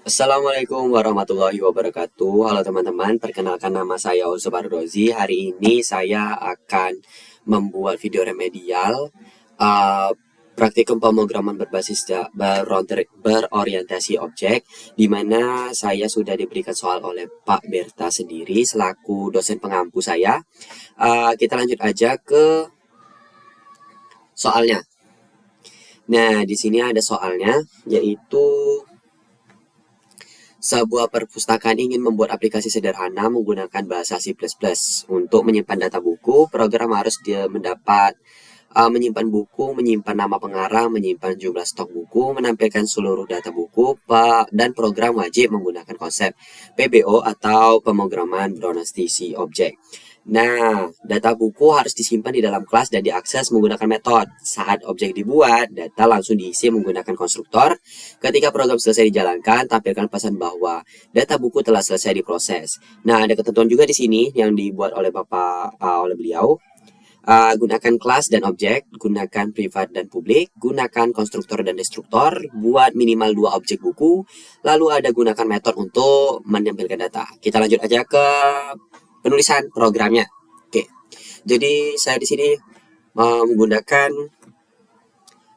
Assalamualaikum warahmatullahi wabarakatuh. Halo teman-teman, perkenalkan nama saya Ulsubar Rozi. Hari ini saya akan membuat video remedial uh, praktikum pemrograman berbasis berorientasi objek, di mana saya sudah diberikan soal oleh Pak Berta sendiri selaku dosen pengampu saya. Kita lanjut aja ke soalnya. Nah, di sini ada soalnya, yaitu sebuah perpustakaan ingin membuat aplikasi sederhana menggunakan bahasa C++. Untuk menyimpan data buku, program harus dia mendapat menyimpan buku, menyimpan nama pengarang, menyimpan jumlah stok buku, menampilkan seluruh data buku, dan program wajib menggunakan konsep PBO atau pemrograman berorientasi objek. Nah, data buku harus disimpan di dalam kelas dan diakses menggunakan metode. Saat objek dibuat, data langsung diisi menggunakan konstruktor. Ketika program selesai dijalankan, tampilkan pesan bahwa data buku telah selesai diproses. Nah, ada ketentuan juga di sini yang dibuat oleh oleh beliau. Gunakan kelas dan objek, gunakan privat dan publik, gunakan konstruktor dan destruktor, buat minimal 2 objek buku, lalu ada gunakan metode untuk menampilkan data. Kita lanjut aja ke penulisan programnya. Oke, jadi saya di sini menggunakan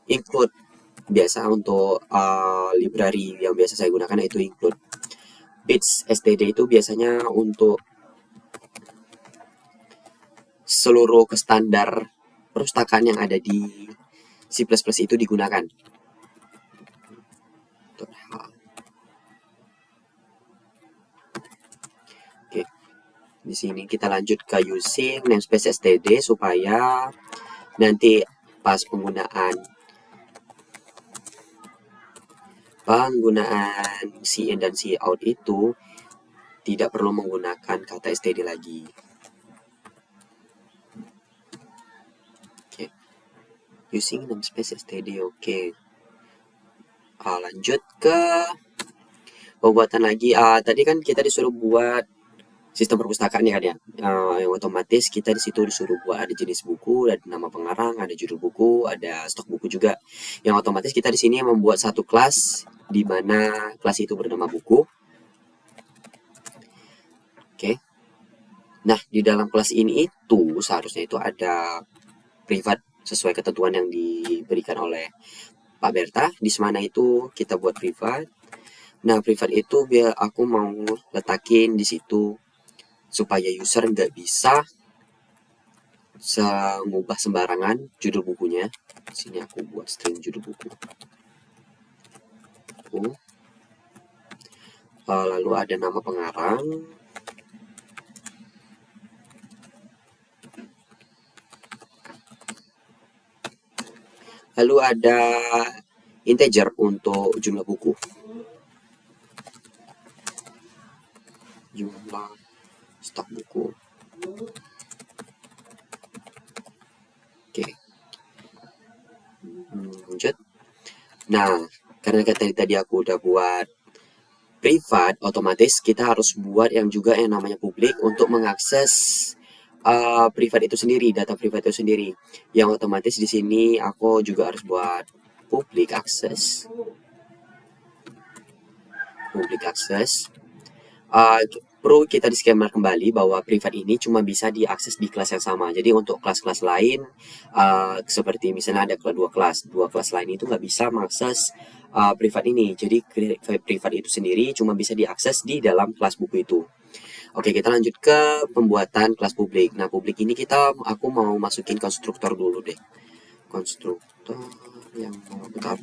include. Biasa untuk library yang biasa saya gunakan yaitu include. Bits std itu biasanya untuk seluruh standar perpustakaan yang ada di C++ itu digunakan. Oke, di sini kita lanjut ke using namespace std supaya nanti pas penggunaan C in dan C out itu tidak perlu menggunakan kata std lagi. Oke, using namespace std. Oke, lanjut ke pembuatan lagi. Tadi kan kita disuruh buat sistem perpustakaan ya kan ya. Yang otomatis kita di situ disuruh buat ada jenis buku, ada nama pengarang, ada judul buku, ada stok buku juga. Yang otomatis kita di sini membuat satu kelas di mana kelas itu bernama buku. Oke. Nah, di dalam kelas ini itu seharusnya itu ada privat sesuai ketentuan yang diberikan oleh Pak Berta. Di mana itu kita buat privat. Nah, privat itu biar aku mau letakin di situ supaya user nggak bisa mengubah sembarangan judul bukunya. Di sini aku buat string judul buku. Lalu ada nama pengarang. Lalu ada integer untuk jumlah buku. Jumlah stok buku. Oke. Lanjut. Nah, karena tadi aku udah buat privat, otomatis kita harus buat yang juga yang namanya publik untuk mengakses privat itu sendiri, data privat itu sendiri. Yang otomatis di sini aku juga harus buat public access. Public access. Perlu kita diskemakan kembali bahwa privat ini cuma bisa diakses di kelas yang sama. Jadi untuk kelas-kelas lain, seperti misalnya ada dua kelas lain itu nggak bisa mengakses privat ini. Jadi privat itu sendiri cuma bisa diakses di dalam kelas buku itu. Oke, kita lanjut ke pembuatan kelas publik. Nah, publik ini aku mau masukin konstruktor dulu deh. Konstruktor yang bentar.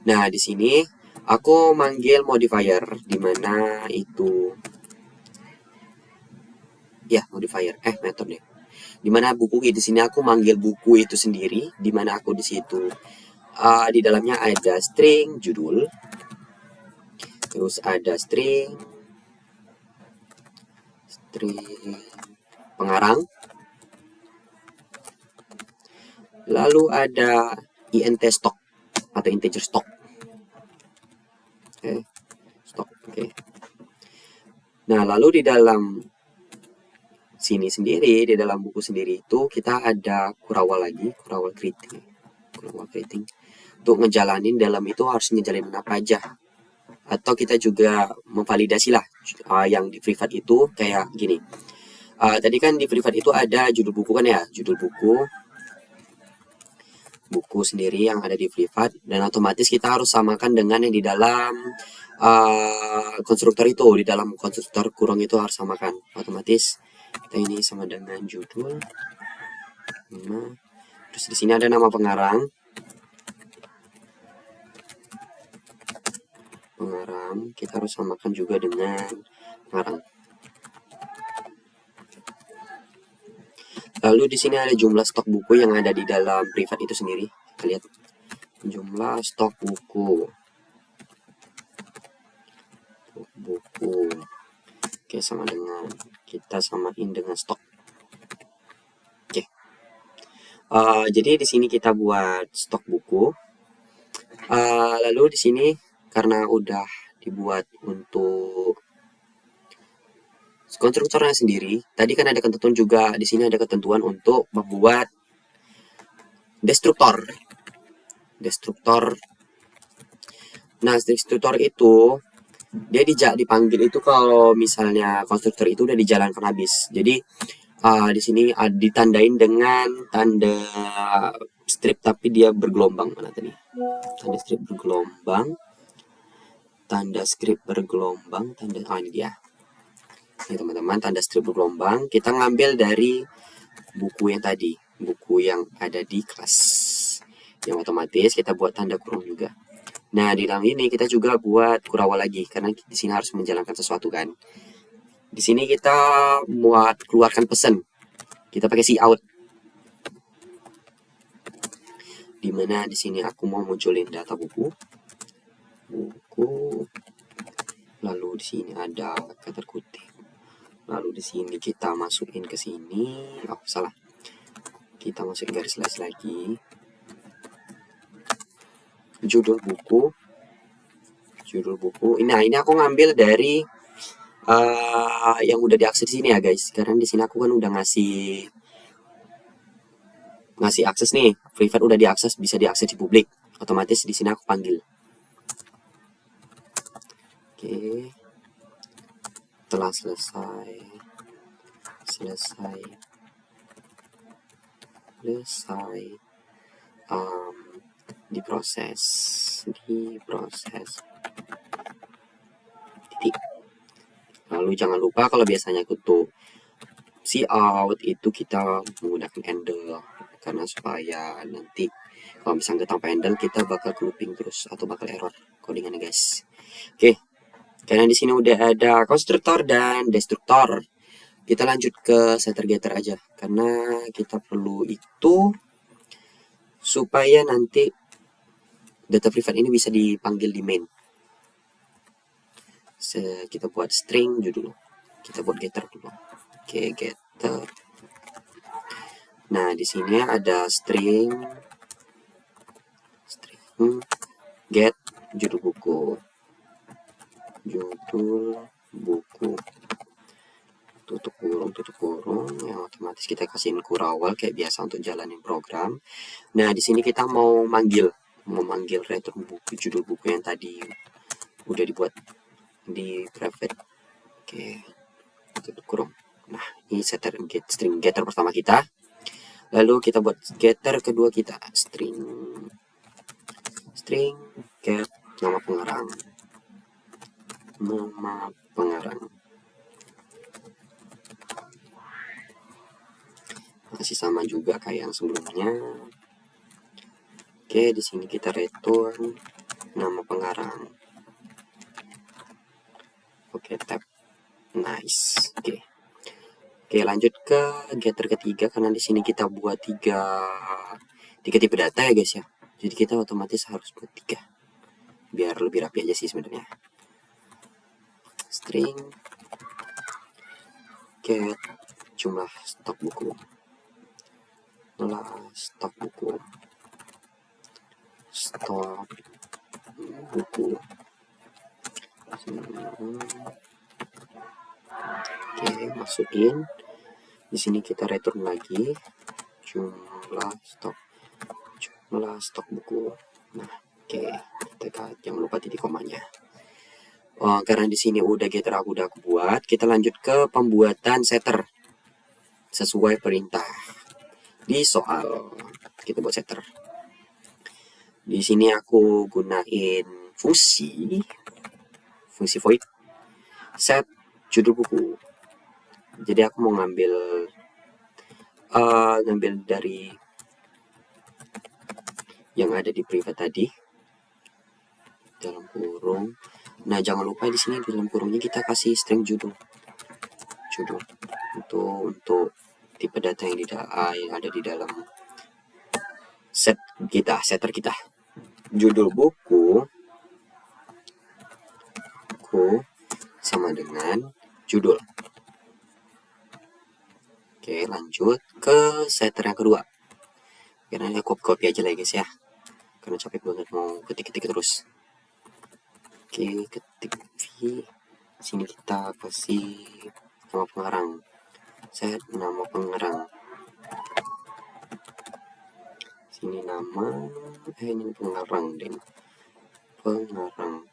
Nah, di sini aku manggil modifier, di mana itu modifier, metode. Di mana buku di sini aku manggil buku itu sendiri, di mana aku di situ di dalamnya ada string judul, terus ada string pengarang, lalu ada int stock atau integer stock. Stock. Nah, lalu di dalam sini sendiri, di dalam buku sendiri itu kita ada kurawal lagi, kurawal greeting. untuk ngejalanin dalam itu harus ngejalanin apa aja. Atau kita juga memvalidasi lah yang di privat itu kayak gini. Tadi kan di privat itu ada judul buku kan ya, judul buku sendiri yang ada di privat, dan otomatis kita harus samakan dengan yang di dalam konstruktor itu. Di dalam konstruktor kurung itu harus samakan, otomatis kita ini sama dengan judul. Nah, terus di sini ada nama pengarang, kita harus samakan juga dengan pengarang. Lalu di sini ada jumlah stok buku yang ada di dalam privat itu sendiri. Kita lihat jumlah stok buku. Oke, sama dengan kita samain dengan stok. Oke. Jadi di sini kita buat stok buku. Lalu di sini karena udah dibuat untuk konstruktornya sendiri, tadi kan ada ketentuan juga, di sini ada ketentuan untuk membuat destruktor. Nah, destruktor itu dia dipanggil itu kalau misalnya konstruktor itu udah dijalankan habis. Jadi di sini ditandain dengan tanda strip tapi dia bergelombang. Mana tadi? Tanda strip bergelombang. Ini dia. Ini teman-teman, tanda strip bergelombang. Kita ngambil dari buku yang tadi, buku yang ada di kelas. Yang otomatis kita buat tanda kurung juga. Nah, di dalam ini kita juga buat kurawal lagi karena di sini harus menjalankan sesuatu kan. Di sini kita buat keluarkan pesan. Kita pakai cout. Dimana di sini aku mau munculin data buku. Lalu di sini ada kata kutip. Lalu di sini kita masukin ke sini. Oh, salah. Kita masukin garis lagi. Judul buku. Nah, ini aku ngambil dari yang udah diakses di sini ya guys. Karena di sini aku kan udah ngasih akses nih. Privat udah diakses, bisa diakses di publik. Otomatis di sini aku panggil. Oke. Telah selesai diproses titik. Lalu jangan lupa kalau biasanya tuh cout itu kita menggunakan handle karena supaya nanti kalau misalnya tanpa handle kita bakal looping terus atau bakal error codingannya guys. Oke. Karena di sini udah ada konstruktor dan destruktor. Kita lanjut ke setter getter aja karena kita perlu itu supaya nanti data privat ini bisa dipanggil di main. Kita buat string judul. Kita buat getter dulu. Oke, getter. Nah, di sini ada string get judul buku. Tutup kurung yang otomatis kita kasihin kurawal kayak biasa untuk jalanin program. Nah, di sini kita mau memanggil return buku, judul buku yang tadi udah dibuat di private. Oke, tutup kurung. Nah, ini string getter pertama kita. Lalu kita buat getter kedua kita, string get nama pengarang. Masih sama juga kayak yang sebelumnya. Oke, di sini kita return nama pengarang. Oke, tab. Nice. Oke, lanjut ke getter ketiga karena di sini kita buat tiga tipe data ya guys ya. Jadi kita otomatis harus buat 3 biar lebih rapi aja sih sebenarnya. String get jumlah stok buku. Stok buku. Oke, masukin. Di sini kita return lagi jumlah stok buku. Nah, oke, tekan, jangan lupa titik komanya. Karena di sini udah getter udah aku buat, kita lanjut ke pembuatan setter sesuai perintah. Di soal kita buat setter. Di sini aku gunain fungsi void set judul buku. Jadi aku mau ngambil dari yang ada di private tadi dalam kurung. Nah, jangan lupa di sini dalam kurungnya kita kasih string judul untuk tipe data yang ada di dalam setter kita. Judul buku sama dengan judul. Oke, lanjut ke setter yang kedua. Karena ini copy aja lah guys ya, karena capek banget mau ketik terus. Oke, ketik V. Sini kita kasih nama pengarang. Set nama pengarang. Sini nama ini pengarang deh. Pengarang.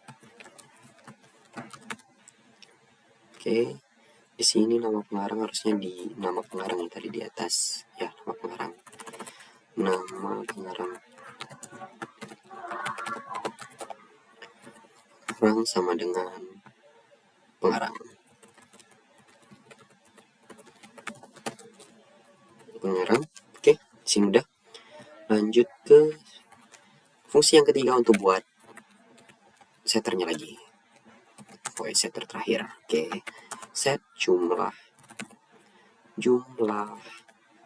Oke. Di sini nama pengarang harusnya di nama pengarang yang tadi di atas. Ya, nama pengarang. Nama pengarang. Pengarang sama dengan pengarang. Pengarang. Oke, sini udah. Lanjut ke fungsi yang ketiga untuk buat setternya lagi. Void setter terakhir. Oke. Set jumlah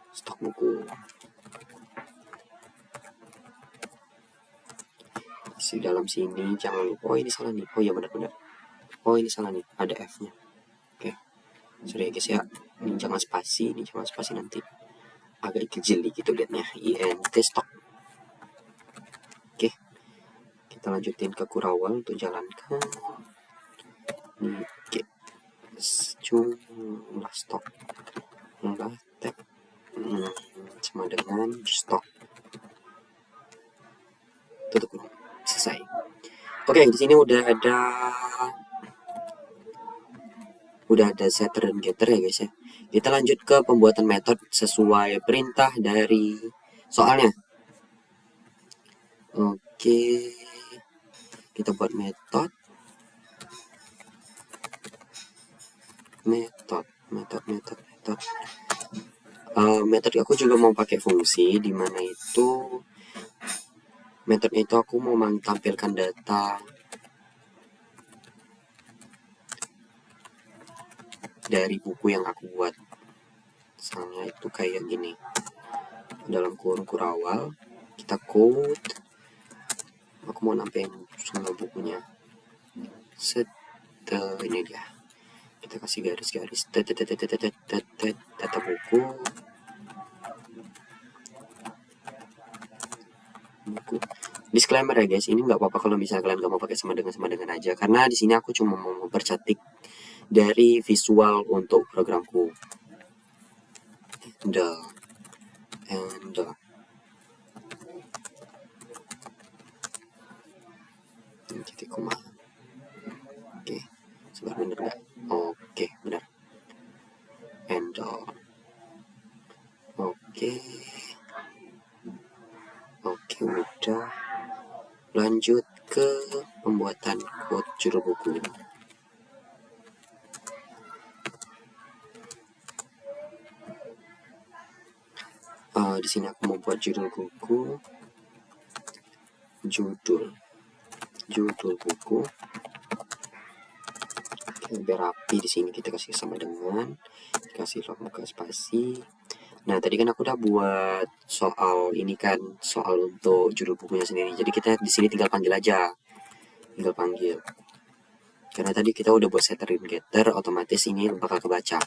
stok buku. Di dalam sini jangan lupa, ini salah nih. Oh ya, benar-benar. Oh, ini salah nih, ada F-nya. Oke. Sorry ya guys ya. Ini jangan spasi nanti. Agak jeli gitu liatnya. INT stok. Oke. Kita lanjutin ke Kurawal untuk jalankan. Ini oke. Jumlah stok. Jumlah tab sama dengan stok. Tutup kurung. Selesai. Oke, di sini udah ada setter dan getter ya guys ya. Kita lanjut ke pembuatan metode sesuai perintah dari soalnya. Oke, kita buat metode. Metode aku juga mau pakai fungsi di mana itu metode itu aku mau menampilkan data dari buku yang aku buat. Misalnya itu kayak gini. Dalam kurung Kurawal, kita code. Aku mau nampilin semua bukunya. Ini dia. Kita kasih garis-garis. Data buku. Disclaimer ya guys, ini nggak apa-apa kalau misalnya kalian nggak mau pakai sama dengan aja, karena di sini aku cuma mau mempercantik dari visual untuk programku. Titik koma. Oke, sebentar, bener nggak? Oke, benar. Oke, udah. Lanjut ke pembuatan quote judul buku. Di sini aku mau buat judul buku. Judul buku. Biar rapi di sini kita kasih sama dengan kasih buka spasi. Nah, tadi kan aku udah buat soal ini kan, soal untuk judul bukunya sendiri. Jadi kita di sini tinggal panggil aja. Karena tadi kita udah buat setter dan getter, otomatis ini bakal kebaca.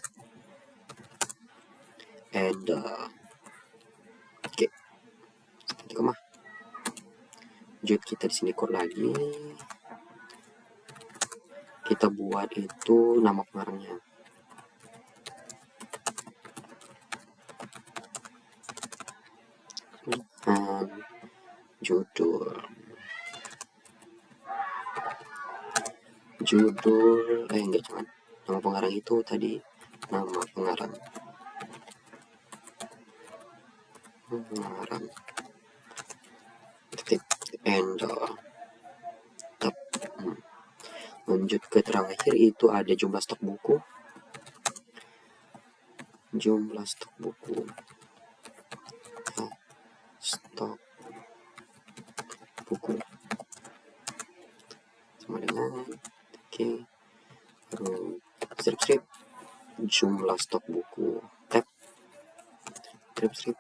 Oke. Titik koma. Lanjut kita di sini code lagi. Kita buat itu nama pengarangnya. Judul judul enggak, jangan. Nama pengarang itu tadi nama pengarang titik and tab. Lanjut ke terakhir itu ada jumlah stok buku. Jumlah stok buku. Stok buku sama dengan baru strip jumlah stok buku tab strip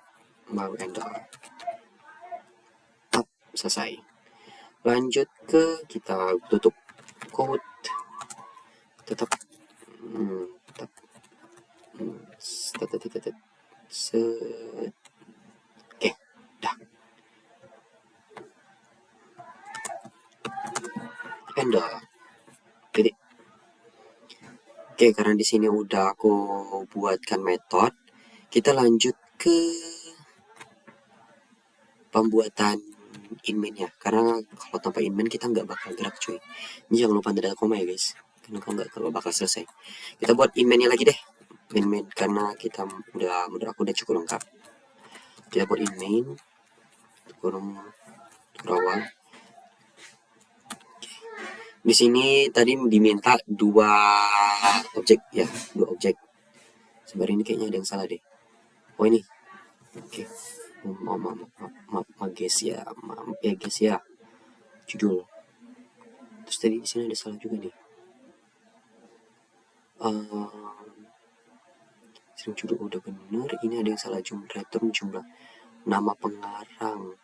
baru enter tab, selesai. Lanjut ke kita tutup code tetap oke, dah ender titik. Oke, karena di sini udah aku buatkan metode, kita lanjut ke pembuatan inmain ya. Karena kalau tanpa inmain kita nggak bakal gerak cuy. Ini jangan lupa tanda koma ya guys, karena kalau bakal selesai. Kita buat inmainnya lagi deh, inmain karena kita menurut aku udah cukup lengkap. Kita buat inmain kurung awal. Di sini tadi diminta dua objek ya, dua objek. Sebenarnya ini kayaknya ada yang salah deh. Oh ini, oke. Maaf guys ya, guys ya. Judul. Terus tadi di sini ada salah juga nih. Sering judul udah bener, ini ada yang salah jumlah nama pengarang.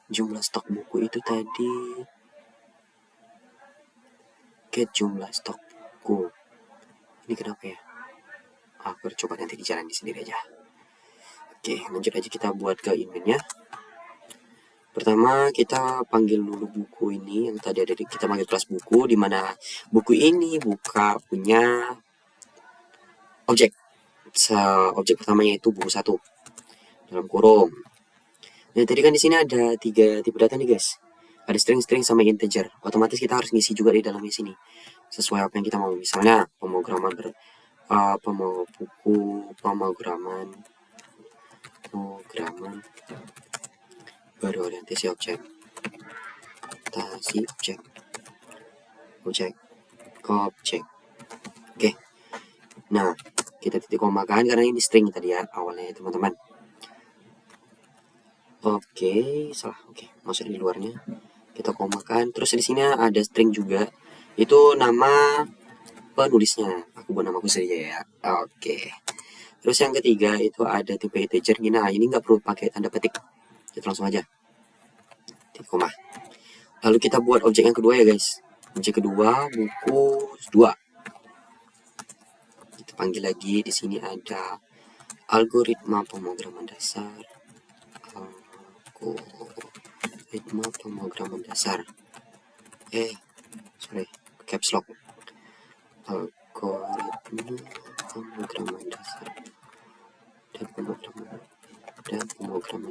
Jumlah stok buku itu tadi get jumlah stok buku. Ini kenapa ya? Aku coba nanti di jalan di sendiri aja. Oke, lanjut aja kita buat ke inmainnya. Pertama kita panggil dulu buku ini yang tadi ada kita panggil kelas buku, di mana buku ini punya objek. Objek pertamanya itu buku 1 dalam kurung. Nah tadi kan di sini ada 3 tipe data nih guys. Ada string sama integer. Otomatis kita harus ngisi juga di dalamnya sini sesuai apa yang kita mau. Misalnya pemrograman berorientasi objek. Oke. Nah, kita titik komakan karena ini string tadi ya awalnya teman-teman. Oke, salah. Oke, masuk di luarnya. Kita komakan. Terus di sini ada string juga. Itu nama penulisnya. Aku buat namaku saja ya. Oke. Terus yang ketiga itu ada tipe integer. Nah, ini nggak perlu pakai tanda petik. Kita langsung aja. Titik koma. Lalu kita buat objek yang kedua ya guys. Objek kedua buku 2. Kita panggil lagi. Di sini ada algoritma pemrograman dasar. Caps lock. Algoritma pemrograman dasar dan pemrograman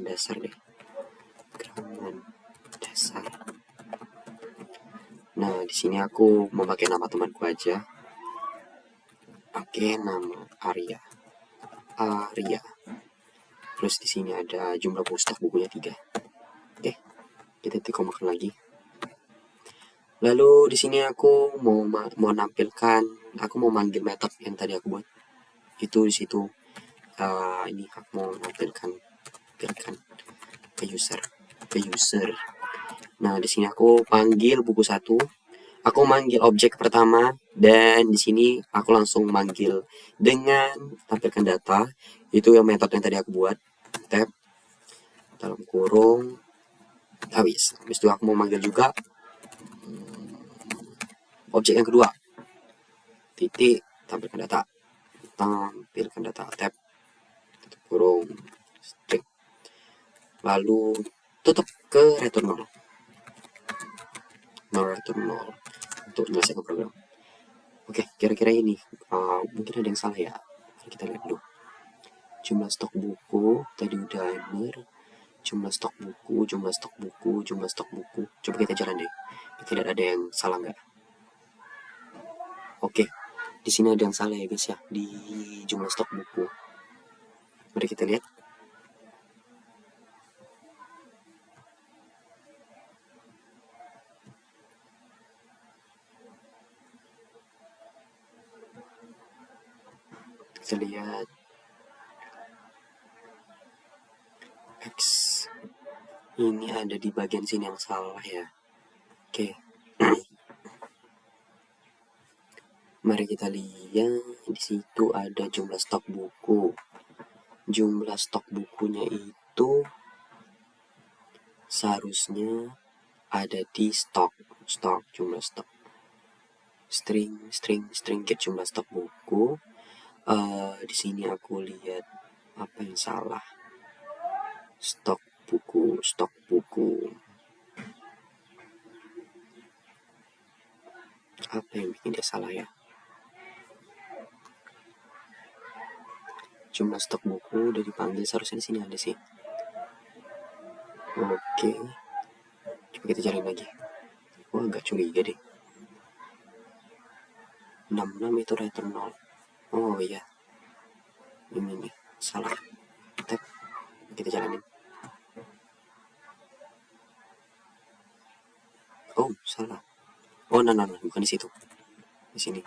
dasar deh. Nah, di sini aku memakai nama temanku aja. Oke, nama Arya. Terus di sini ada jumlah stok bukunya 3. Oke, kita komakan lagi. Lalu di sini aku mau manggil metode yang tadi aku buat. Itu di situ. Ini aku mau nampilkan ke user. Nah, di sini aku panggil buku 1. Aku manggil objek pertama dan di sini aku langsung manggil dengan tampilkan data. Itu yang metode yang tadi aku buat. Tab dalam kurung habis. Habis itu aku mau manggil juga objek yang kedua. Titik tampilkan data. Tab tutup kurung string. Lalu tutup ke return 0 untuk menyelesaikan program. Oke, kira-kira ini mungkin ada yang salah ya. Kita lihat dulu. Jumlah stok buku tadi udah bener. Jumlah stok buku. Coba kita jalan deh. Kita lihat ada yang salah nggak. Oke, di sini ada yang salah ya guys ya, di jumlah stok buku. Mari kita lihat. Kita lihat X. Ini ada di bagian sini yang salah ya. Oke. Mari kita lihat, di situ ada jumlah stok buku. Jumlah stok bukunya itu seharusnya ada di stok jumlah stok. String get jumlah stok buku. Di sini aku lihat apa yang salah. Stok buku. Apa yang bikin dia salah ya? Jumlah stok buku udah dipanggil, seharusnya di sini ada sih. Oke, coba kita cari lagi. Agak curiga deh. 66 itu return 0. Oh iya, ini nih salah. Tab, kita jalanin. Oh salah. Oh nah, bukan di situ, di sini.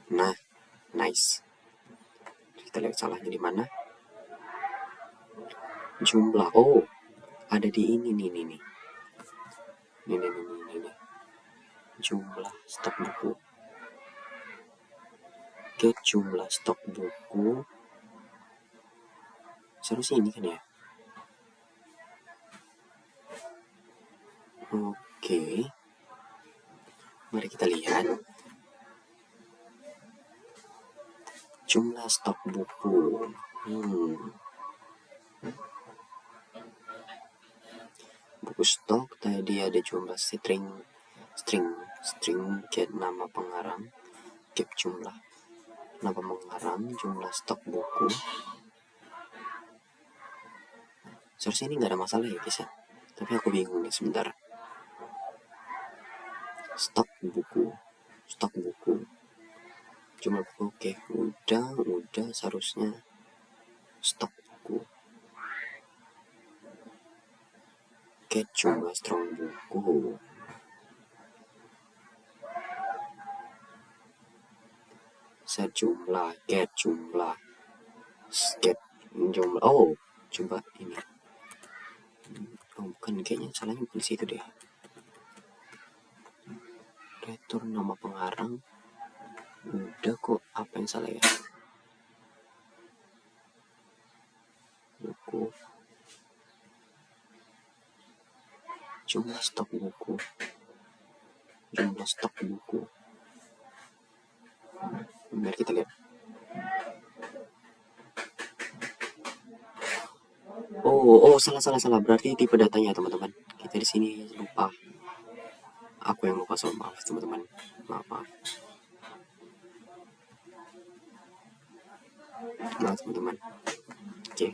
Nah, nice. Kita lihat salahnya di mana. Jumlah, oh ada di ini nih. Ini. Jumlah stok buku. Get jumlah stok buku. Seharusnya ini kan ya. Oke. Mari kita lihat. Jumlah stok buku. Buku stok tadi ada jumlah string get nama pengarang, get jumlah nama pengarang, jumlah stok buku. Seharusnya ini nggak ada masalah ya guys ya, tapi aku bingung nih sebentar. Stok buku jumlah buku. Oke, udah seharusnya stok buku. Get jumlah strong buku. Set jumlah, get jumlah. Oh, coba ini. Oh, bukan, kayaknya salahnya bukan situ deh. Return nama pengarang. Udah kok, apa yang salah ya? Buku. Jumlah stok buku. Mari kita lihat. Oh, salah. Berarti tipe datanya teman-teman. Kita di sini lupa. Aku yang lupa, soal maaf teman-teman. Maaf. Nah, teman-teman. Oke.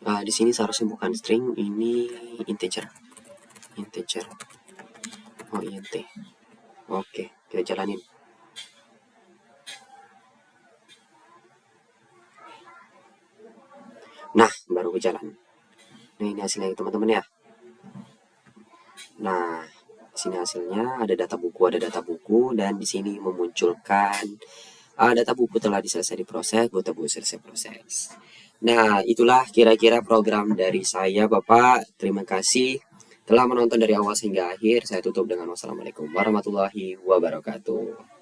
Di sini seharusnya bukan string, ini integer. Oh, int. Oke, kita jalanin. Nah, baru berjalan. Nah, ini hasilnya teman-teman ya. Nah, di sini hasilnya ada data buku, dan di sini memunculkan data buku telah selesai diproses, data buku selesai proses. Nah, itulah kira-kira program dari saya, Bapak. Terima kasih telah menonton dari awal hingga akhir. Saya tutup dengan wassalamualaikum warahmatullahi wabarakatuh.